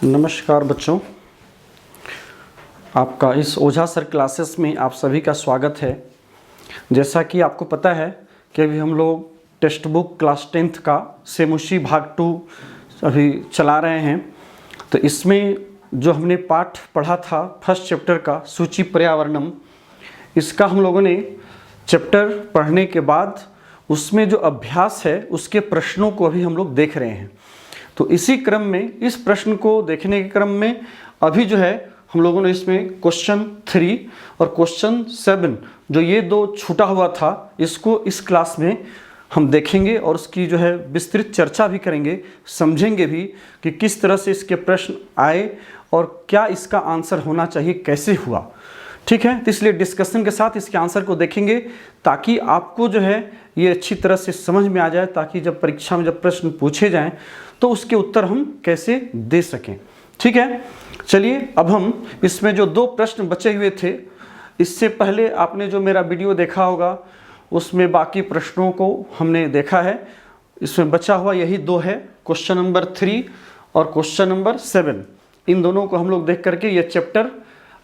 नमस्कार बच्चों, आपका इस ओझा सर क्लासेस में आप सभी का स्वागत है। जैसा कि आपको पता है कि अभी हम लोग टेक्स्ट बुक क्लास 10th का सेमुशी भाग 2 अभी चला रहे हैं। तो इसमें जो हमने पाठ पढ़ा था फर्स्ट चैप्टर का सूची पर्यावरणम, इसका हम लोगों ने चैप्टर पढ़ने के बाद उसमें जो अभ्यास है उसके प्रश्नों को अभी हम लोग देख रहे हैं। तो इसी क्रम में इस प्रश्न को देखने के क्रम में अभी जो है हम लोगों ने इसमें क्वेश्चन 3 और क्वेश्चन 7 जो ये दो छूटा हुआ था, इसको इस क्लास में हम देखेंगे और उसकी जो है विस्तृत चर्चा भी करेंगे, समझेंगे भी कि किस तरह से इसके प्रश्न आए और क्या इसका आंसर होना चाहिए, कैसे हुआ। ठीक है, तो इसलिए डिस्कशन के साथ इसके आंसर को देखेंगे ताकि आपको जो है ये अच्छी तरह से समझ में आ जाए, ताकि जब परीक्षा में जब प्रश्न पूछे जाएं तो उसके उत्तर हम कैसे दे सकें। ठीक है, चलिए अब हम इसमें जो दो प्रश्न बचे हुए थे, इससे पहले आपने जो मेरा वीडियो देखा होगा उसमें बाकी प्रश्नों को हमने देखा है। इसमें बचा हुआ यही दो है, क्वेश्चन नंबर 3 और क्वेश्चन नंबर 7। इन दोनों को हम लोग देख करके ये चैप्टर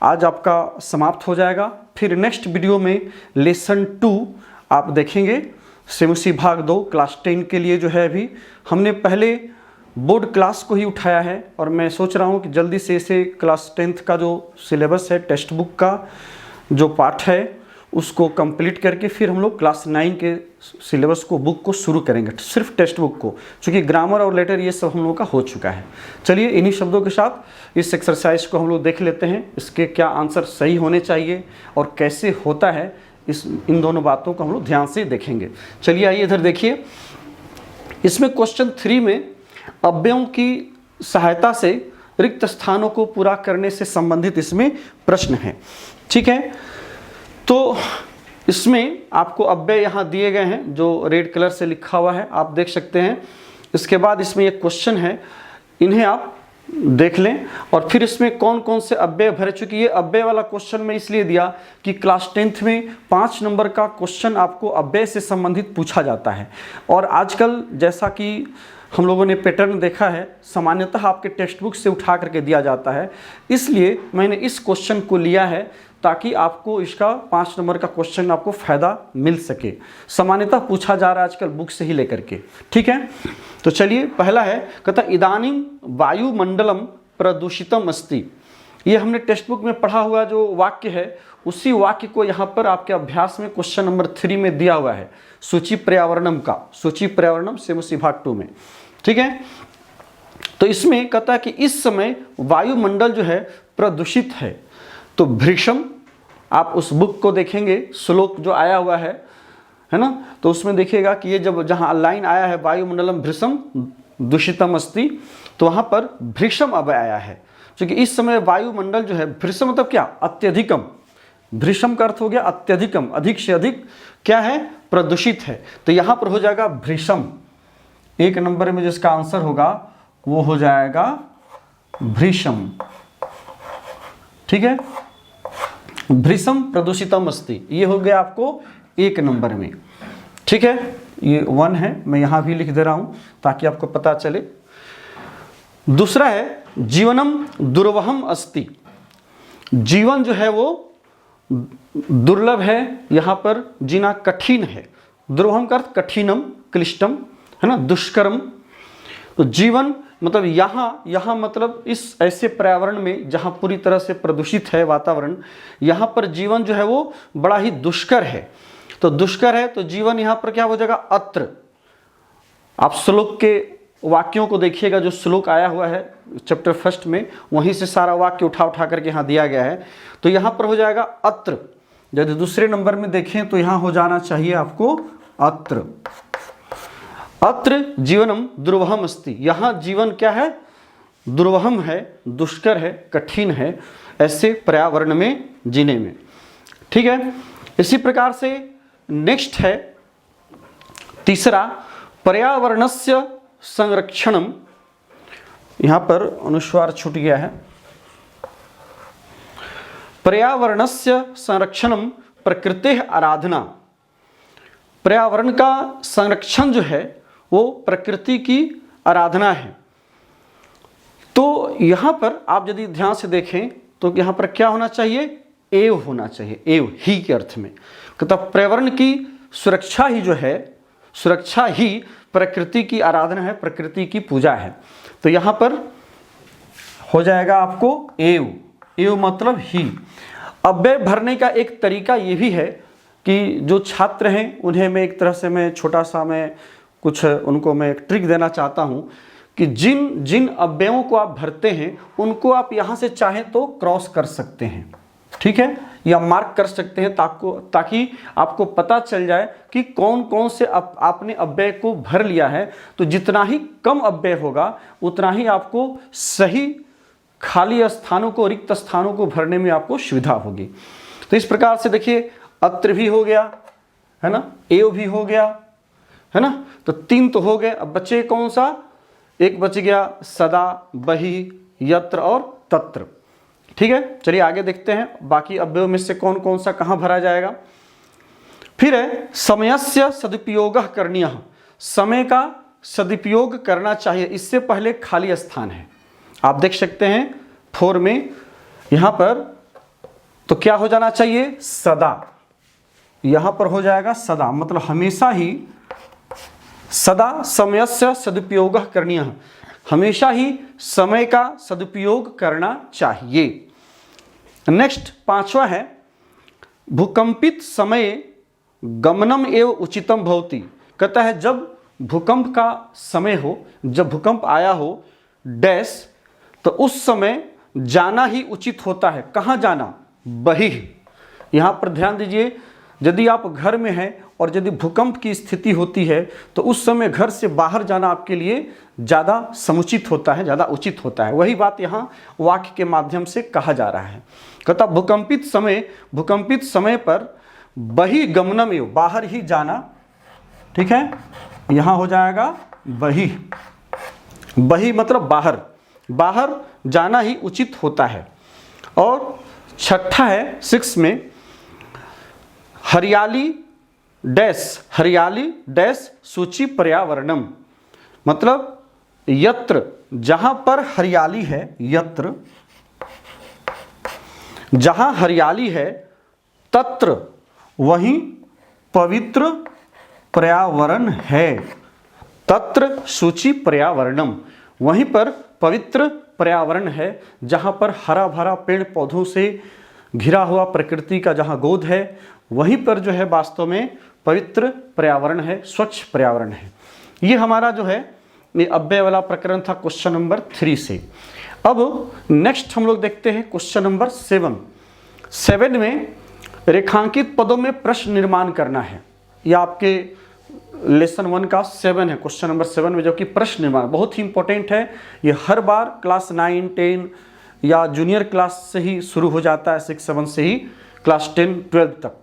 आज आपका समाप्त हो जाएगा। फिर नेक्स्ट वीडियो में लेसन 2 आप देखेंगे, सेमुसी भाग 2 क्लास 10 के लिए जो है अभी हमने पहले बोर्ड क्लास को ही उठाया है और मैं सोच रहा हूँ कि जल्दी से इसे क्लास 10th का जो सिलेबस है, टेक्स्ट बुक का जो पाठ है उसको कंप्लीट करके फिर हम लोग क्लास 9 के सिलेबस को बुक को शुरू करेंगे, सिर्फ टेक्स्ट बुक को, क्योंकि ग्रामर और लेटर ये सब हम लोग का हो चुका है। चलिए इन्हीं शब्दों के साथ इस एक्सरसाइज को हम लोग देख लेते हैं, इसके क्या आंसर सही होने चाहिए और कैसे होता है, इन दोनों बातों को हम लोग ध्यान से देखेंगे। चलिए आइए इधर देखिए, इसमें क्वेश्चन 3 में अव्ययों की सहायता से रिक्त स्थानों को पूरा करने से संबंधित इसमें प्रश्न है। ठीक है, तो इसमें आपको अव्यय यहाँ दिए गए हैं जो रेड कलर से लिखा हुआ है, आप देख सकते हैं। इसके बाद इसमें एक क्वेश्चन है, इन्हें आप देख लें और फिर इसमें कौन कौन से अव्यय भरे। चूंकि ये अव्यय वाला क्वेश्चन मैं इसलिए दिया कि क्लास 10th में 5 नंबर का क्वेश्चन आपको अव्यय से संबंधित पूछा जाता है। और आजकल जैसा कि हम लोगों ने पैटर्न देखा है, सामान्यतः आपके टेक्स्ट बुक से उठा करके दिया जाता है, इसलिए मैंने इस क्वेश्चन को लिया है ताकि आपको इसका 5 नंबर का क्वेश्चन आपको फ़ायदा मिल सके। सामान्यतः पूछा जा रहा है आजकल बुक से ही लेकर के। ठीक है, तो चलिए पहला है, कहता इदानीं वायुमंडलम प्रदूषितम अस्ति। ये हमने टेक्स्ट बुक में पढ़ा हुआ जो वाक्य है, उसी वाक्य को यहाँ पर आपके अभ्यास में क्वेश्चन नंबर 3 में दिया हुआ है, सूची पर्यावरणम का, सूची पर्यावरणम सेमुसी भाग 2 में। ठीक है, तो इसमें कहता है कि इस समय वायुमंडल जो है प्रदूषित है। तो भृशम, आप उस बुक को देखेंगे, श्लोक जो आया हुआ है ना, तो उसमें देखिएगा कि ये जब जहाँ लाइन आया है वायुमंडलम भृशम दूषितम अस्ति, तो वहाँ पर भृशम अब आया है, क्योंकि इस समय वायुमंडल जो है, भृशम मतलब क्या, अत्यधिकम। भृशम का अर्थ हो गया अत्यधिकम, अधिक से अधिक क्या है, प्रदूषित है। तो यहाँ पर हो जाएगा भृशम। 1 नंबर में जिसका आंसर होगा वो हो जाएगा भृशम। ठीक है, भृशम प्रदूषितम अस्ति, ये हो गया आपको 1 नंबर में। ठीक है, ये 1 है, मैं यहाँ भी लिख दे रहा हूँ ताकि आपको पता चले। दूसरा है जीवनम दुर्वहम अस्ति। जीवन जो है वो दुर्लभ है, यहाँ पर जीना कठिन है। दुर्वहम का अर्थ कठिनम, क्लिष्टम है ना, दुष्करम। तो जीवन मतलब यहाँ मतलब इस ऐसे पर्यावरण में जहाँ पूरी तरह से प्रदूषित है वातावरण, यहाँ पर जीवन जो है वो बड़ा ही दुष्कर है। तो दुष्कर है तो जीवन यहाँ पर क्या हो जाएगा, अत्र। आप श्लोक के वाक्यों को देखिएगा, जो श्लोक आया हुआ है चैप्टर 1 में, वहीं से सारा वाक्य उठा करके यहाँ दिया गया है। तो यहाँ पर हो जाएगा अत्र। यदि दूसरे नंबर में देखें तो यहाँ हो जाना चाहिए आपको अत्र। अत्र जीवनम दुर्वहम अस्ति, यहाँ जीवन क्या है, दुर्वहम है, दुष्कर है, कठिन है ऐसे पर्यावरण में जीने में। ठीक है, इसी प्रकार से नेक्स्ट है तीसरा, पर्यावरणस्य संरक्षणम। यहाँ पर अनुस्वार छूट गया है। पर्यावरणस्य संरक्षणम प्रकृतेः आराधना। पर्यावरण का संरक्षण जो है वो प्रकृति की आराधना है। तो यहाँ पर आप यदि ध्यान से देखें तो यहाँ पर क्या होना चाहिए, एव होना चाहिए, एव ही के अर्थ में। तो पर्यावरण की सुरक्षा ही जो है, सुरक्षा ही प्रकृति की आराधना है, प्रकृति की पूजा है। तो यहाँ पर हो जाएगा आपको एव, एव मतलब ही। अव्यय भरने का एक तरीका ये भी है कि जो छात्र हैं उन्हें मैं एक तरह से मैं छोटा सा मैं कुछ उनको मैं एक ट्रिक देना चाहता हूँ कि जिन जिन अव्ययों को आप भरते हैं उनको आप यहाँ से चाहें तो क्रॉस कर सकते हैं, ठीक है, या मार्क कर सकते हैं ताकि आपको पता चल जाए कि कौन कौन से आपने अव्यय को भर लिया है। तो जितना ही कम अव्यय होगा उतना ही आपको सही खाली स्थानों को, रिक्त स्थानों को भरने में आपको सुविधा होगी। तो इस प्रकार से देखिए अत्र भी हो गया है ना, एव भी हो गया है ना, तो 3 तो हो गए। अब बचे कौन सा, एक बच गया सदा, बहि, यत्र और तत्र, ठीक है। चलिए आगे देखते हैं बाकी अव्ययों में से कौन कौन सा कहाँ भरा जाएगा। फिर है समयस्य सदुपयोग करणीय, समय का सदुपयोग करना चाहिए, इससे पहले खाली स्थान है, आप देख सकते हैं 4 में यहाँ पर, तो क्या हो जाना चाहिए, सदा, यहाँ पर हो जाएगा सदा, मतलब हमेशा ही, सदा समयस्य सदुपयोग करणीय, हमेशा ही समय का सदुपयोग करना चाहिए। नेक्स्ट 5वां है भूकंपित समय गमनम एव उचितम भवति, कहता है जब भूकंप का समय हो, जब भूकंप आया हो डैश, तो उस समय जाना ही उचित होता है। कहाँ जाना, बहिः। यहाँ पर ध्यान दीजिए, यदि आप घर में हैं और यदि भूकंप की स्थिति होती है तो उस समय घर से बाहर जाना आपके लिए ज़्यादा समुचित होता है, ज़्यादा उचित होता है। वही बात यहाँ वाक्य के माध्यम से कहा जा रहा है। कहता भूकंपित समय पर बहिर्गमनम एव, बाहर ही जाना, ठीक है, यहाँ हो जाएगा बहिः, बहिः मतलब बाहर, बाहर जाना ही उचित होता है। और 6ठा है 6 में हरियाली डैश, हरियाली डैश सूची पर्यावरणम, मतलब यत्र, जहां पर हरियाली है, यत्र जहां हरियाली है, तत्र वहीं पवित्र पर्यावरण है, तत्र सूची पर्यावरणम, वहीं पर पवित्र पर्यावरण है, जहां पर हरा भरा पेड़ पौधों से घिरा हुआ प्रकृति का जहां गोद है, वहीं पर जो है वास्तव में पवित्र पर्यावरण है, स्वच्छ पर्यावरण है। ये हमारा जो है ये अव्यय वाला प्रकरण था क्वेश्चन नंबर 3 से। अब नेक्स्ट हम लोग देखते हैं क्वेश्चन नंबर 7 में रेखांकित पदों में प्रश्न निर्माण करना है। यह आपके लेसन 1 का 7 है, क्वेश्चन नंबर 7 में, जो कि प्रश्न निर्माण बहुत ही इंपॉर्टेंट है। ये हर बार क्लास 9, 10 या जूनियर क्लास से ही शुरू हो जाता है, 6, 7 से ही क्लास 10, 12 तक।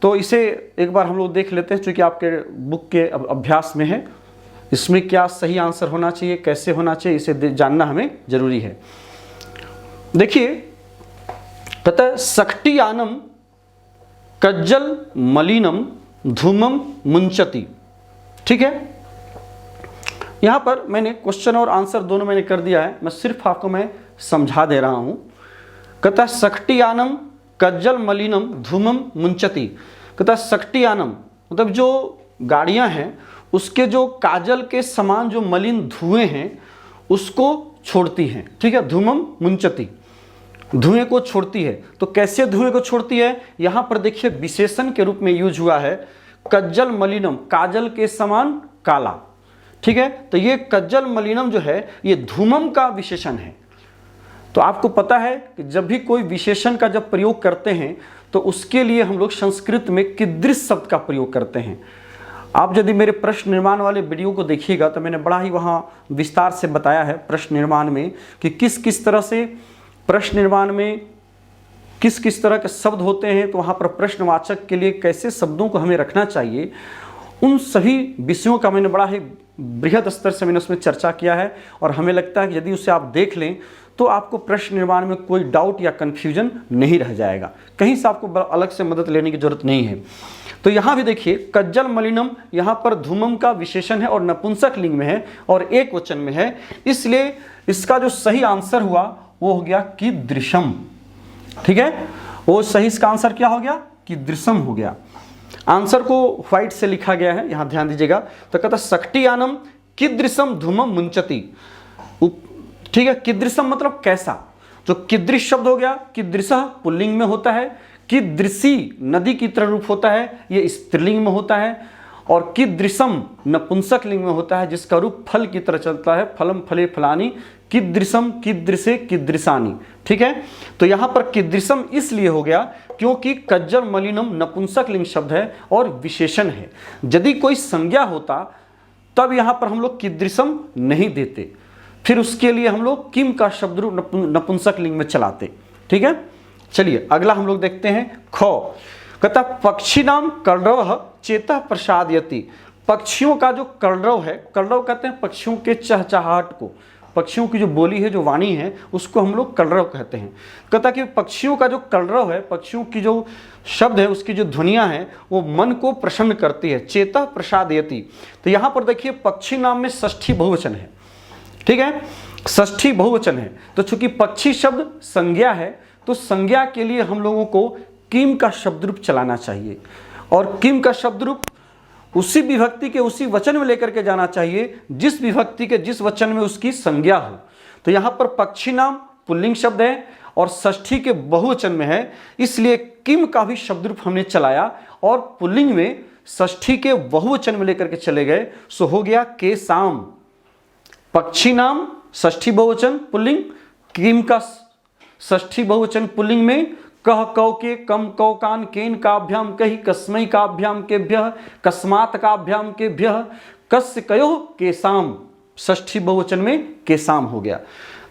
तो इसे एक बार हम लोग देख लेते हैं, चूँकि आपके बुक के अभ्यास में है। इसमें क्या सही आंसर होना चाहिए, कैसे होना चाहिए, इसे जानना हमें जरूरी है। देखिए तथा सक्टियानम कज्जल मलिनम धूमम मुंचति, ठीक है। यहाँ पर मैंने क्वेश्चन और आंसर दोनों मैंने कर दिया है, मैं सिर्फ आपको मैं समझा दे रहा हूँ। कहता सक्टियानम कज्जल मलिनम धूमम मुंचति, कहता सक्टियानम मतलब जो गाड़ियाँ हैं उसके जो काजल के समान जो मलिन धुएं हैं उसको छोड़ती हैं, ठीक है, धूमम मुंचति, धुएं को छोड़ती है। तो कैसे धुएं को छोड़ती है, यहाँ पर देखिए विशेषण के रूप में यूज हुआ है कज्जल मलिनम, काजल के समान काला, ठीक है। तो ये कज्जल मलिनम जो है ये धूमम का विशेषण है। तो आपको पता है कि जब भी कोई विशेषण का जब प्रयोग करते हैं तो उसके लिए हम लोग संस्कृत में कीदृश शब्द का प्रयोग करते हैं। आप यदि मेरे प्रश्न निर्माण वाले वीडियो को देखिएगा तो मैंने बड़ा ही वहाँ विस्तार से बताया है प्रश्न निर्माण में कि किस किस तरह से प्रश्न निर्माण में किस किस तरह के शब्द होते हैं, तो वहाँ पर प्रश्नवाचक के लिए कैसे शब्दों को हमें रखना चाहिए, उन सभी विषयों का मैंने बड़ा ही बृहद स्तर से मैंने उसमें चर्चा किया है। और हमें लगता है कि यदि उसे आप देख लें तो आपको प्रश्न निर्माण में कोई डाउट या कन्फ्यूजन नहीं रह जाएगा, कहीं से आपको अलग से मदद लेने की जरूरत नहीं है। तो यहाँ भी देखिए कज्जल मलिनम, यहाँ पर धूमम का विशेषण है और नपुंसक लिंग में है और एक वचन में है, इसलिए इसका जो सही आंसर हुआ वो हो गया कीदृशम। ठीक है, वो सही इसका आंसर क्या हो गया, कीदृशम हो गया। आंसर को व्हाइट से लिखा गया है, यहां ध्यान दीजिएगा। तो कहता शक्तियानम कीदृशम धूमम मुंचती। ठीक है, कीदृशम मतलब कैसा। जो कीदृश शब्द हो गया, कीदृशः पुल्लिंग में होता है, कीदृशी नदी की तरह रूप होता है, ये स्त्रीलिंग में होता है, और कीदृशम नपुंसक लिंग में होता है जिसका रूप फल की तरह चलता है, फलम फले फलानी, कीदृशम कीदृशे कीदृशानी। ठीक है, तो यहां पर कीदृशम इसलिए हो गया क्योंकि कज्जल मलिनम नपुंसक लिंग शब्द है और विशेषण है। यदि कोई संज्ञा होता तब यहां पर हम लोग कीदृशम नहीं देते, फिर उसके लिए हम लोग किम का शब्द रूप नपुंसक लिंग में चलाते। ठीक है, चलिए अगला हम लोग देखते हैं ख। कहता पक्षी नाम कलरव चेता प्रसादयति। पक्षियों का जो कलरव है, कलरव कहते हैं पक्षियों के चहचहाहट को, पक्षियों की जो बोली है, जो वाणी है, उसको हम लोग कलरव कहते हैं। कहता कि पक्षियों का जो कलरव है, पक्षियों की जो शब्द है, उसकी जो ध्वनियां हैं वो मन को प्रसन्न करती है, चेता प्रसादयति। तो यहाँ पर देखिए पक्षी नाम में षष्ठी बहुवचन है। ठीक है, षष्ठी बहुवचन है, तो चूंकि पक्षी शब्द संज्ञा है तो संज्ञा के लिए हम लोगों को किम का शब्द रूप चलाना चाहिए, और किम का शब्द रूप उसी विभक्ति के उसी वचन में लेकर के जाना चाहिए जिस विभक्ति के जिस वचन में उसकी संज्ञा हो। तो यहाँ पर पक्षी नाम पुल्लिंग शब्द है और षष्ठी के बहुवचन में है, इसलिए किम का भी शब्द रूप हमने चलाया और पुल्लिंग में षष्ठी के बहुवचन में लेकर के चले गए, सो हो गया के साम। पक्षी नाम षष्ठी बहुवचन पुल्लिंग, किम का षष्ठी बहुवचन पुल्लिंग में, कह कौ के कम कौ कान केन काभ्याम कही कस्मै काभ्याम केभ्यः कस्मात् काभ्याम केभ्यः कस्य कयोः केसाम, षष्ठी बहुवचन में केसाम हो गया।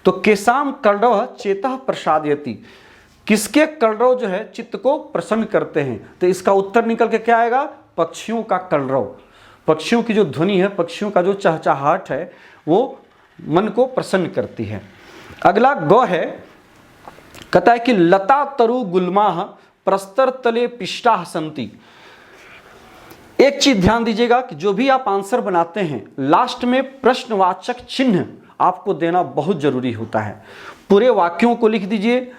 तो केसाम कलरव चेतः प्रसादयति, किसके कलरव जो है चित्त को प्रसन्न करते हैं। तो इसका उत्तर निकल के क्या आएगा, पक्षियों का कलरव, पक्षियों की जो ध्वनि है, पक्षियों का जो चहचहाहट है वो मन को प्रसन्न करती है। अगला ग है, कहता है कि लता तरु गुल्माह प्रस्तर तले पिष्टाः सन्ति। एक चीज ध्यान दीजिएगा कि जो भी आप आंसर बनाते हैं लास्ट में प्रश्नवाचक चिन्ह आपको देना बहुत जरूरी होता है। पूरे वाक्यों को लिख दीजिए,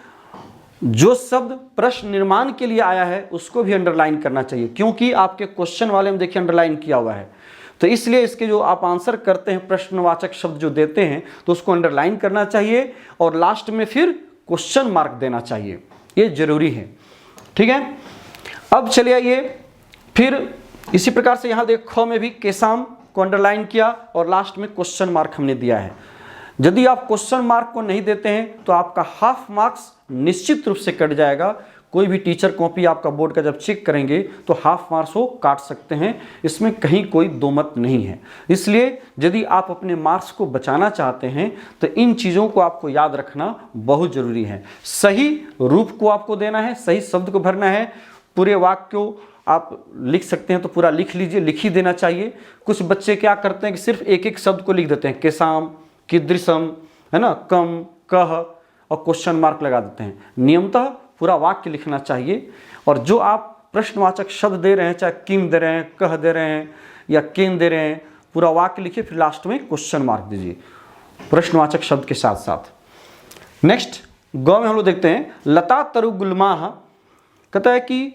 जो शब्द प्रश्न निर्माण के लिए आया है उसको भी अंडरलाइन करना चाहिए, क्योंकि आपके क्वेश्चन वाले में देखिए अंडरलाइन किया हुआ है। तो इसलिए इसके जो आप आंसर करते हैं प्रश्नवाचक शब्द जो देते हैं तो उसको अंडरलाइन करना चाहिए और लास्ट में फिर क्वेश्चन मार्क देना चाहिए, ये जरूरी है। ठीक है, अब चलिए आइए फिर इसी प्रकार से यहाँ देख ख में भी केसाम को अंडरलाइन किया और लास्ट में क्वेश्चन मार्क हमने दिया है। यदि आप क्वेश्चन मार्क को नहीं देते हैं तो आपका हाफ मार्क्स निश्चित रूप से कट जाएगा। कोई भी टीचर कॉपी आपका बोर्ड का जब चेक करेंगे तो हाफ मार्क्स वो काट सकते हैं, इसमें कहीं कोई दो मत नहीं है। इसलिए यदि आप अपने मार्क्स को बचाना चाहते हैं तो इन चीज़ों को आपको याद रखना बहुत ज़रूरी है। सही रूप को आपको देना है, सही शब्द को भरना है। पूरे वाक्य को आप लिख सकते हैं तो पूरा लिख लीजिए, लिख ही देना चाहिए। कुछ बच्चे क्या करते हैं कि सिर्फ एक एक शब्द को लिख देते हैं, केसाम, कीदृशम, है ना, कम, कह और क्वेश्चन मार्क लगा देते हैं। नियमतः पूरा वाक्य लिखना चाहिए, और जो आप प्रश्नवाचक शब्द दे रहे हैं, चाहे किम दे रहे हैं, कह दे रहे हैं या केन दे रहे हैं, पूरा वाक्य लिखिए, फिर लास्ट में क्वेश्चन मार्क दीजिए प्रश्नवाचक शब्द के साथ साथ। नेक्स्ट ग में हम लोग देखते हैं लता तरु गुल्माह। कहता है कि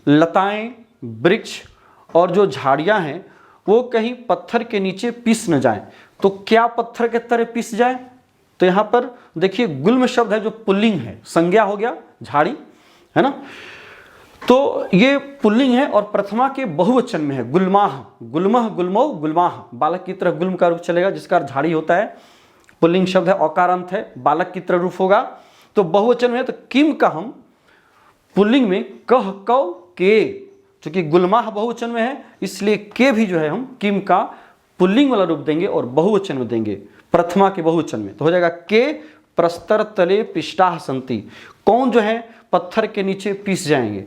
लताएं, वृक्ष और जो झाड़ियां हैं वो कहीं पत्थर के नीचे पिस न जाएं। तो क्या पत्थर के तरह पिस जाए, तो यहाँ पर देखिए गुल्म शब्द है जो पुल्लिंग है, संज्ञा हो गया झाड़ी, है ना। तो ये पुल्लिंग है और प्रथमा के बहुवचन में है, गुल्माह, गुल्मह, गुल्मो, गुल्माह। बालक की तरह गुल्म का रूप चलेगा जिसका अर्थ झाड़ी होता है। पुल्लिंग शब्द है, औकारांत है, बालक की तरह रूप होगा। तो बहुवचन में है तो किम का हम पुल्लिंग में कह कौ के, क्योंकि गुल्माह बहुवचन में है इसलिए के भी जो है हम किम का पुल्लिंग वाला रूप देंगे और बहुवचन में देंगे, प्रथमा के बहुवचन में। तो हो जाएगा के प्रस्तर तले पिष्टाः सन्ति। कौन जो है पत्थर के नीचे पिस जाएंगे,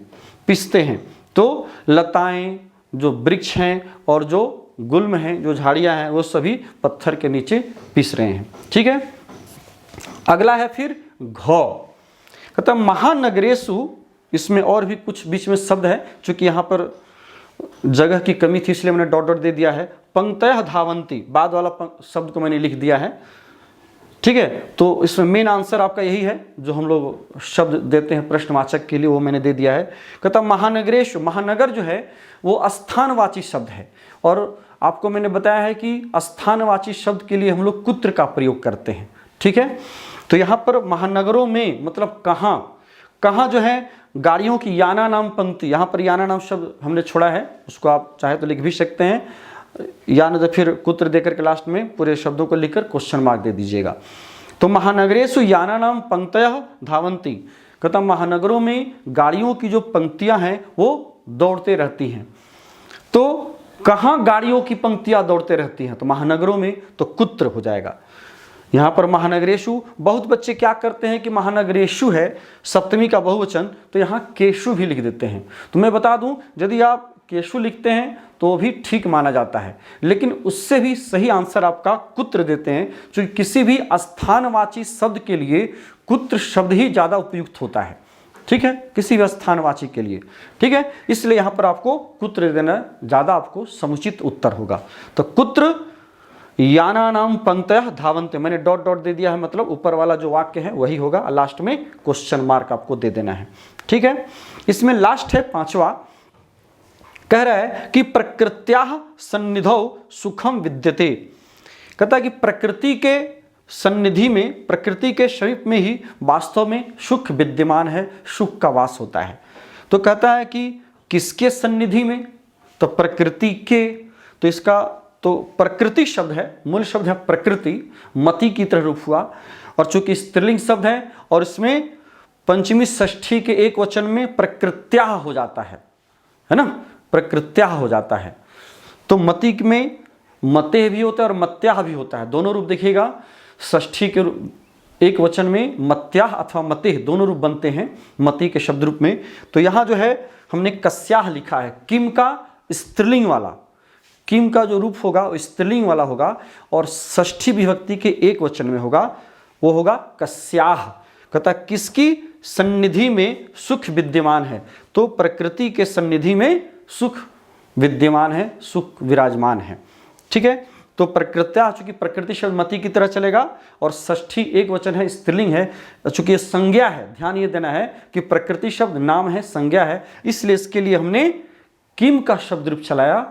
पिसते हैं। तो लताएं, जो वृक्ष हैं और जो गुल्म हैं, जो झाड़ियां हैं, वो सभी पत्थर के नीचे पिस रहे हैं। ठीक है, अगला है फिर घ, कहता महानगरेशु, इसमें और भी कुछ बीच में शब्द है, चूंकि यहाँ पर जगह की कमी थी इसलिए मैंने डॉट डॉट दे दिया है। पंक्तयः धावन्ति, बाद वाला शब्द को मैंने लिख दिया है, ठीक है। तो इसमें मेन आंसर आपका यही है, जो हम लोग शब्द देते हैं प्रश्नवाचक के लिए वो मैंने दे दिया है। कहता महानगरेशु, महानगर जो है वो स्थानवाची शब्द है, और आपको मैंने बताया है कि स्थानवाची शब्द के लिए हम लोग कुत्र का प्रयोग करते हैं, ठीक है। तो यहाँ पर महानगरों में मतलब कहाँ, कहाँ जो है गाड़ियों की याना नाम पंक्ति, यहाँ पर याना नाम शब्द हमने छोड़ा है, उसको आप चाहे तो लिख भी सकते हैं, या न तो फिर कुत्र देकर के लास्ट में पूरे शब्दों को लिखकर क्वेश्चन मार्क दे दीजिएगा। तो महानगरेषु याना नाम पंक्तयः धावन्ति, कहता महानगरों में गाड़ियों की जो पंक्तियां हैं वो दौड़ते रहती हैं। तो कहाँ गाड़ियों की पंक्तियां दौड़ते रहती हैं, तो महानगरों में, तो कुत्र हो जाएगा। यहाँ पर महानगरेशु, बहुत बच्चे क्या करते हैं कि महानगरेशु है सप्तमी का बहुवचन, तो यहाँ केशु भी लिख देते हैं। तो मैं बता दूं, यदि आप केशु लिखते हैं तो भी ठीक माना जाता है, लेकिन उससे भी सही आंसर आपका कुत्र देते हैं, क्योंकि किसी भी स्थानवाची शब्द के लिए कुत्र शब्द ही ज़्यादा उपयुक्त होता है, ठीक है, किसी भी स्थानवाची के लिए, ठीक है। इसलिए यहाँ पर आपको कुत्र देना ज़्यादा आपको समुचित उत्तर होगा। तो कुत्र याना नाम पंक्तयः धावन्ते, मैंने डॉट डॉट दे दिया है, मतलब ऊपर वाला जो वाक्य है वही होगा, लास्ट में क्वेश्चन मार्क आपको दे देना है, ठीक है। इसमें लास्ट है पांचवा, कह रहा है कि प्रकृत्याः सन्निधौ सुखम विद्यते, कहता है कि प्रकृति के सन्निधि में, प्रकृति के समीप में ही वास्तव में सुख विद्यमान है, सुख का वास होता है। तो कहता है कि किसके सन्निधि में, तो प्रकृति के, तो इसका तो प्रकृति शब्द है, मूल शब्द है प्रकृति, मति की तरह रूप हुआ, और चूंकि स्त्रीलिंग शब्द है और इसमें पंचमी षष्ठी के एक वचन में प्रकृत्याः हो जाता है ना, प्रकृत्याः हो जाता है। तो मति में मते भी होता है और मत्याः भी होता है, दोनों रूप देखिएगा, षष्ठी के एक वचन में मत्याः अथवा मते दोनों रूप बनते हैं मति के शब्द रूप में। तो यहाँ जो है हमने कस्याः लिखा है, किम का स्त्रीलिंग वाला, किम का जो रूप होगा वो स्त्रीलिंग वाला होगा, और षष्ठी विभक्ति के एक वचन में होगा, वो होगा कस्याः। कहता किसकी सन्निधि में सुख विद्यमान है, तो प्रकृति के सन्निधि में सुख विद्यमान है, सुख विराजमान है, ठीक है। तो प्रकृत्या, चूंकि प्रकृति शब्द मति की तरह चलेगा, और षष्ठी एक वचन है, स्त्रीलिंग है, चूंकि ये संज्ञा है, ध्यान ये देना है कि प्रकृति शब्द नाम है, संज्ञा है, इसलिए इसके लिए हमने किम का शब्द रूप चलाया,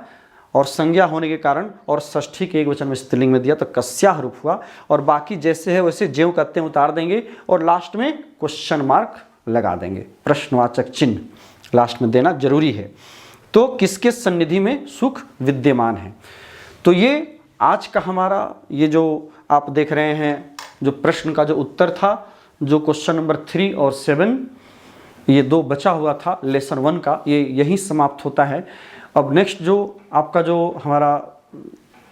और संज्ञा होने के कारण, और षष्ठी के एक वचन में स्त्रीलिंग में दिया, तो कस्याः रूप हुआ। और बाकी जैसे है वैसे ज्यों कहते हैं उतार देंगे, और लास्ट में क्वेश्चन मार्क लगा देंगे, प्रश्नवाचक चिन्ह लास्ट में देना जरूरी है। तो किसके सन्निधि में सुख विद्यमान है। तो ये आज का हमारा ये जो आप देख रहे हैं जो प्रश्न का जो उत्तर था, जो क्वेश्चन नंबर 3 और 7, ये 2 बचा हुआ था लेसन 1 का, ये यहीं समाप्त होता है। अब नेक्स्ट जो आपका जो हमारा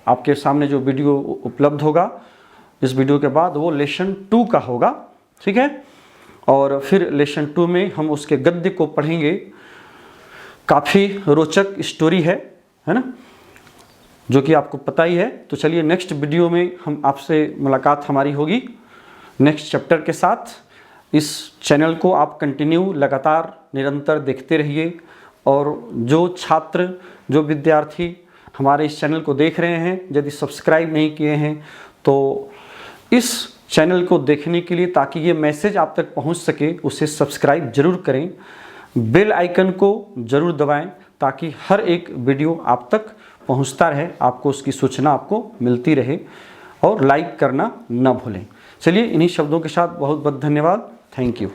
आपके सामने जो वीडियो उपलब्ध होगा इस वीडियो के बाद, वो लेसन 2 का होगा, ठीक है। और फिर लेसन 2 में हम उसके गद्य को पढ़ेंगे, काफ़ी रोचक स्टोरी है ना, जो कि आपको पता ही है। तो चलिए नेक्स्ट वीडियो में हम आपसे मुलाकात हमारी होगी नेक्स्ट चैप्टर के साथ। इस चैनल को आप कंटिन्यू लगातार निरंतर देखते रहिए, और जो छात्र, जो विद्यार्थी हमारे इस चैनल को देख रहे हैं, यदि सब्सक्राइब नहीं किए हैं तो इस चैनल को देखने के लिए, ताकि ये मैसेज आप तक पहुंच सके, उसे सब्सक्राइब जरूर करें, बेल आइकन को जरूर दबाएं, ताकि हर एक वीडियो आप तक पहुंचता रहे, आपको उसकी सूचना आपको मिलती रहे, और लाइक करना न भूलें। चलिए इन्हीं शब्दों के साथ बहुत बहुत धन्यवाद, थैंक यू।